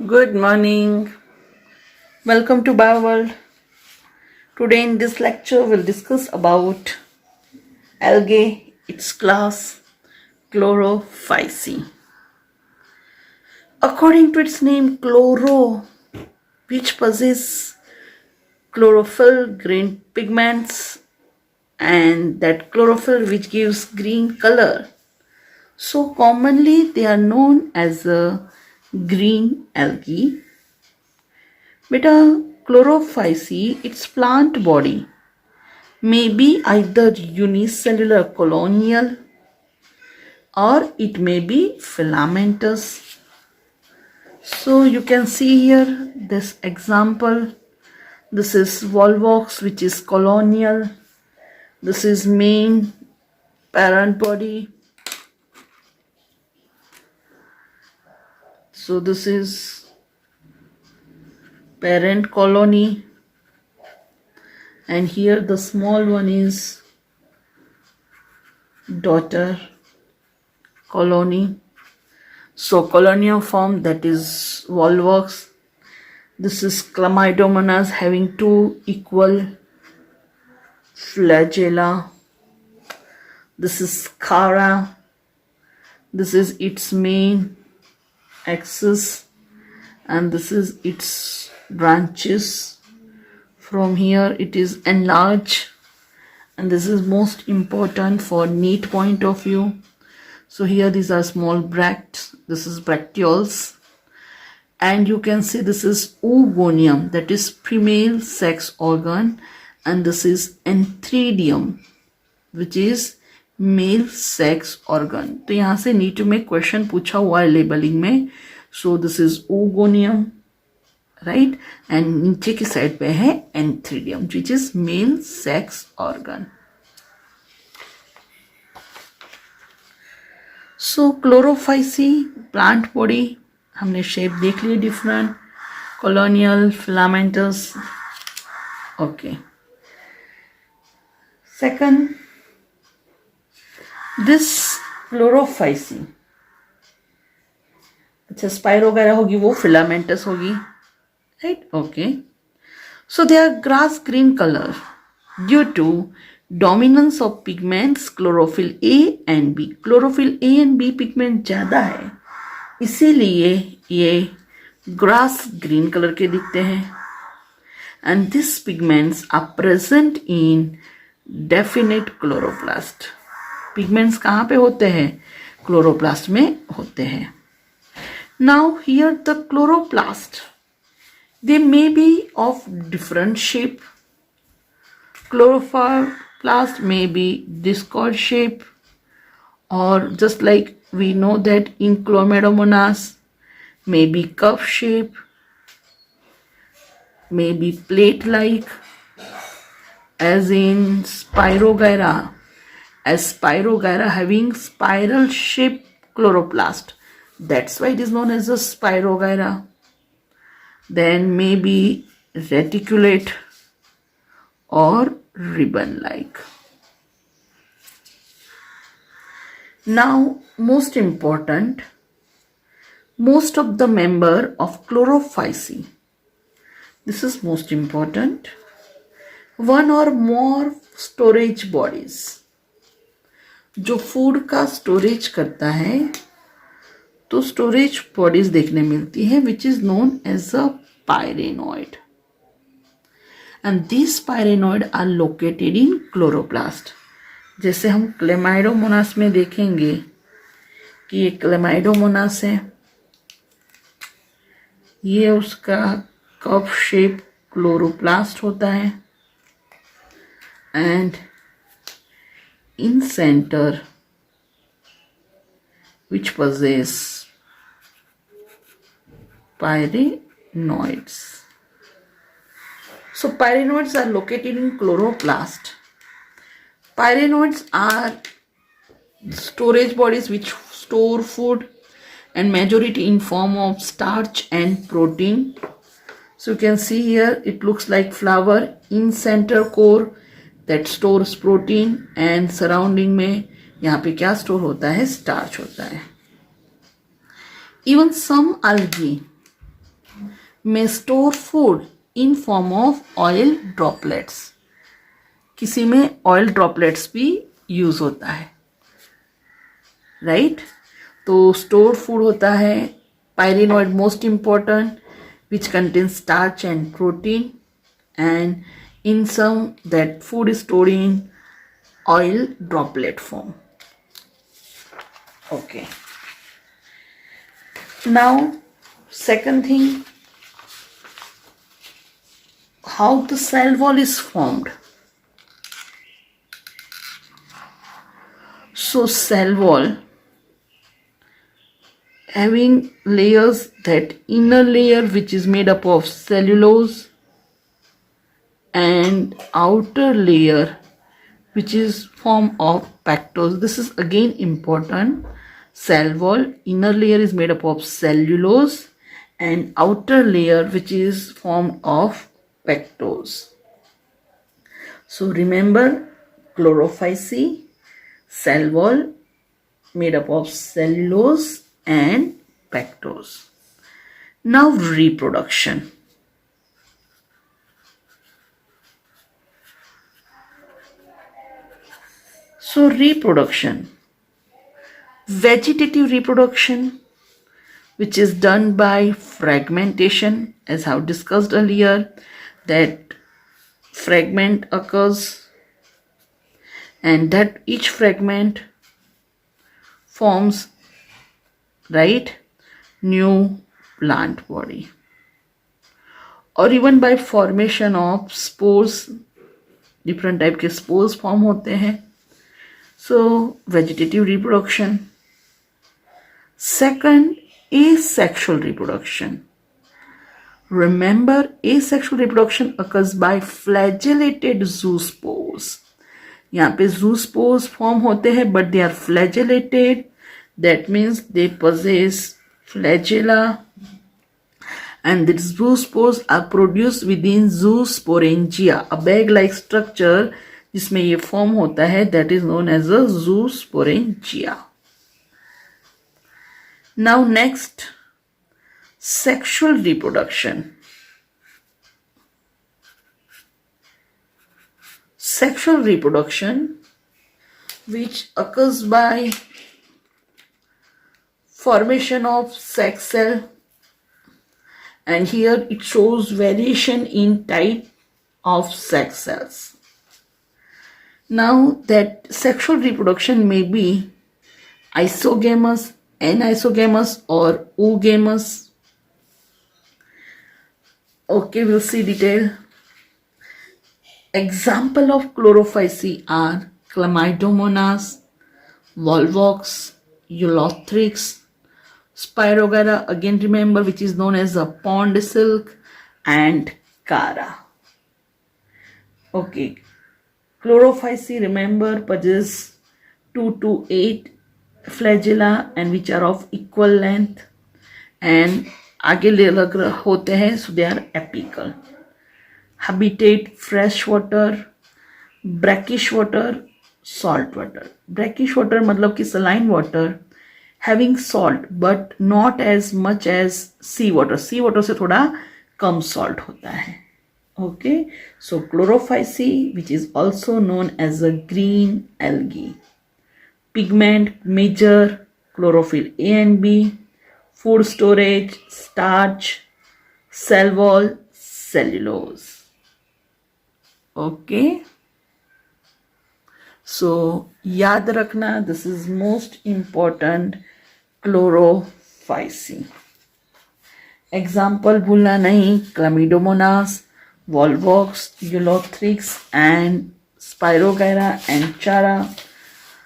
Good morning. Welcome to BioWorld. Today in this lecture we'll discuss about algae, its class Chlorophyceae. According to its name chloro, which possess chlorophyll green pigments, and that chlorophyll which gives green color. So commonly they are known as a green algae. Beta Chlorophyceae, its plant body may be either unicellular colonial or it may be filamentous. So you can see here this example. This is volvox, which is colonial. This is main parent body. So this is parent colony, and here the small one is daughter colony. So colonial form, that is volvox. This is Chlamydomonas having two equal flagella. This is Chara. This is its main axis, and this is its branches. From here it is enlarged, and this is most important for neat point of view. So here these are small bracts, this is bracteoles, and you can see this is oogonium, that is female sex organ, and this is antheridium, which is mail sex organ. तो यहाँ से NEET में question पूछा हुआ है labelling में. So this is oogonium, right, and नीचे की साइड पे है antheridium which is male sex organ. So Chlorophyceae plant body हमने शेप देख ली different, colonial, filamentous. Okay, second, this Chlorophyceae, अच्छा स्पाइरो वगैरह होगी वो फिलामेंटस होगी, right. Okay, so they are grass green colour due to dominance of pigments chlorophyll a and b. Chlorophyll a and b pigment ज़्यादा है, इसीलिए ये grass green colour के दिखते हैं. And this pigments are present in definite chloroplast. Pigments कहाँ पे होते हैं? क्लोरोप्लास्ट में होते हैं. Now here the chloroplast, they may be of different shape. Chloroplast may be discoid shape, or just like we know that in Chlamydomonas may be cup shape, may be plate like, as in Spirogyra, as Spirogyra having spiral shaped chloroplast, that's why it is known as a Spirogyra. Then may be reticulate or ribbon like. Now most important, most of the member of Chlorophyceae, this is most important, one or more storage bodies. जो food का storage करता है तो storage bodies देखने मिलती है which is known as a pyrenoid. And these pyrenoid are located in chloroplast. जैसे हम क्लेमाइडोमोनास में देखेंगे कि ये क्लेमाइडोमोनास है, ये उसका कप शेप क्लोरोप्लास्ट होता है, and in centre which possess pyrenoids. So pyrenoids are located in chloroplast. Pyrenoids are storage bodies which store food, and majority in form of starch and protein. So you can see here it looks like flower. In center core that stores protein, and surrounding में यहाँ पे क्या store होता है? Starch होता है. Even some algae may store food in form of oil droplets. किसी में oil droplets भी use होता है, right? तो stored food होता है pyrenoid most important, which contains starch and protein, and in some that food is stored in oil droplet form. Okay. Now, second thing, how the cell wall is formed. So cell wall having layers, that inner layer which is made up of cellulose and outer layer which is form of pectose. This is again important. Cell wall, inner layer is made up of cellulose and outer layer which is formed of pectose. So remember, Chlorophyceae, cell wall made up of cellulose and pectose. Now reproduction. So reproduction, vegetative reproduction, which is done by fragmentation, as I have discussed earlier, that fragment occurs and that each fragment forms, right, new plant body, or even by formation of spores, different type के spores form होते हैं. So vegetative reproduction. Second, asexual reproduction. Remember, asexual reproduction occurs by flagellated zoospores. यहाँ पे zoospores form होते हैं but they are flagellated. That means they possess flagella, and the zoospores are produced within zoosporangia, a bag-like structure जिसमें ये form होता है, that is known as a zoosporangia. Now next, sexual reproduction. Sexual reproduction, which occurs by formation of sex cell, and here it shows variation in type of sex cells. Now that sexual reproduction may be isogamous, anisogamous, or oogamous. Okay, we'll see detail. Example of Chlorophyceae are Chlamydomonas, Volvox, Eulothrix, Spirogara, again remember, which is known as a pond silk, and Cara. Okay, Chlorophyceae, remember, possess 2 to 8 flagella and which are of equal length, and आगे लग होते हैं, so they are apical. Habitat fresh water, brackish water, salt water. Brackish water मतलब कि saline water having salt but not as much as sea water. Sea water से थोड़ा कम salt होता है. Okay, so Chlorophyceae, which is also known as a green algae. Pigment, major, chlorophyll A and B, food storage, starch, cell wall, cellulose. Okay, so याद रखना, this is most important, Chlorophyceae. Example भूलना नहीं, Chlamydomonas, Volvox, Eulothrix, and Spirogara and Chara.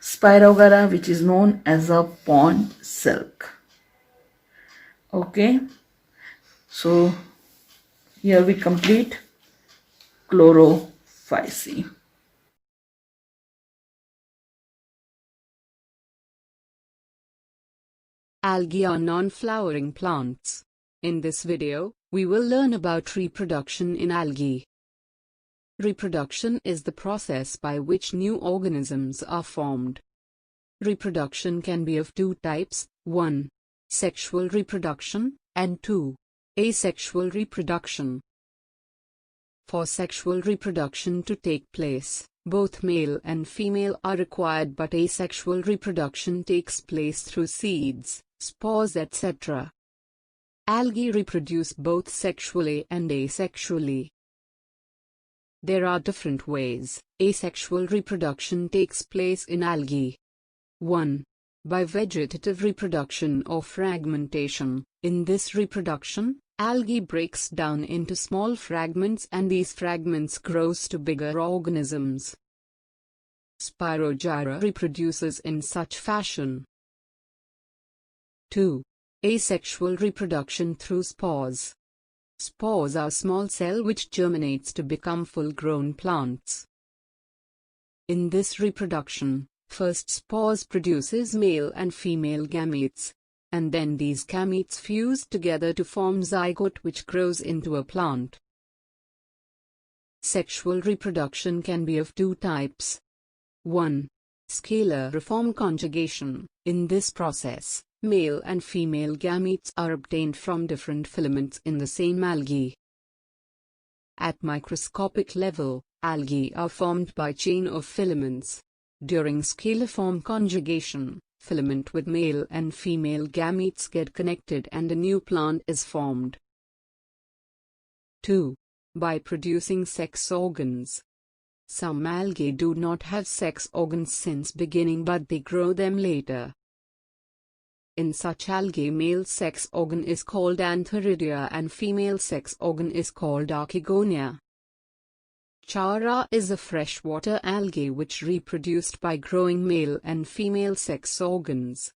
Spirogara, which is known as a pond silk. Okay, so here we complete Chlorophyceae. Algae are non-flowering plants. In this video, we will learn about reproduction in algae. Reproduction is the process by which new organisms are formed. Reproduction can be of two types: 1. Sexual reproduction, and 2. Asexual reproduction. For sexual reproduction to take place, both male and female are required, but asexual reproduction takes place through seeds, spores, etc. Algae reproduce both sexually and asexually. There are different ways asexual reproduction takes place in algae. 1. By vegetative reproduction or fragmentation. In this reproduction, algae breaks down into small fragments and these fragments grows to bigger organisms. Spirogyra reproduces in such fashion. 2. Asexual reproduction through spores. Spores are small cell which germinates to become full-grown plants. In this reproduction, first spores produces male and female gametes, and then these gametes fuse together to form zygote which grows into a plant. Sexual reproduction can be of two types. 1. Scalariform conjugation. In this process, male and female gametes are obtained from different filaments in the same algae. At microscopic level, algae are formed by chain of filaments. During scalariform conjugation, filament with male and female gametes get connected and a new plant is formed. 2. By producing sex organs. Some algae do not have sex organs since beginning, but they grow them later. In such algae, male sex organ is called antheridia and female sex organ is called archegonia. Chara is a freshwater algae which reproduced by growing male and female sex organs.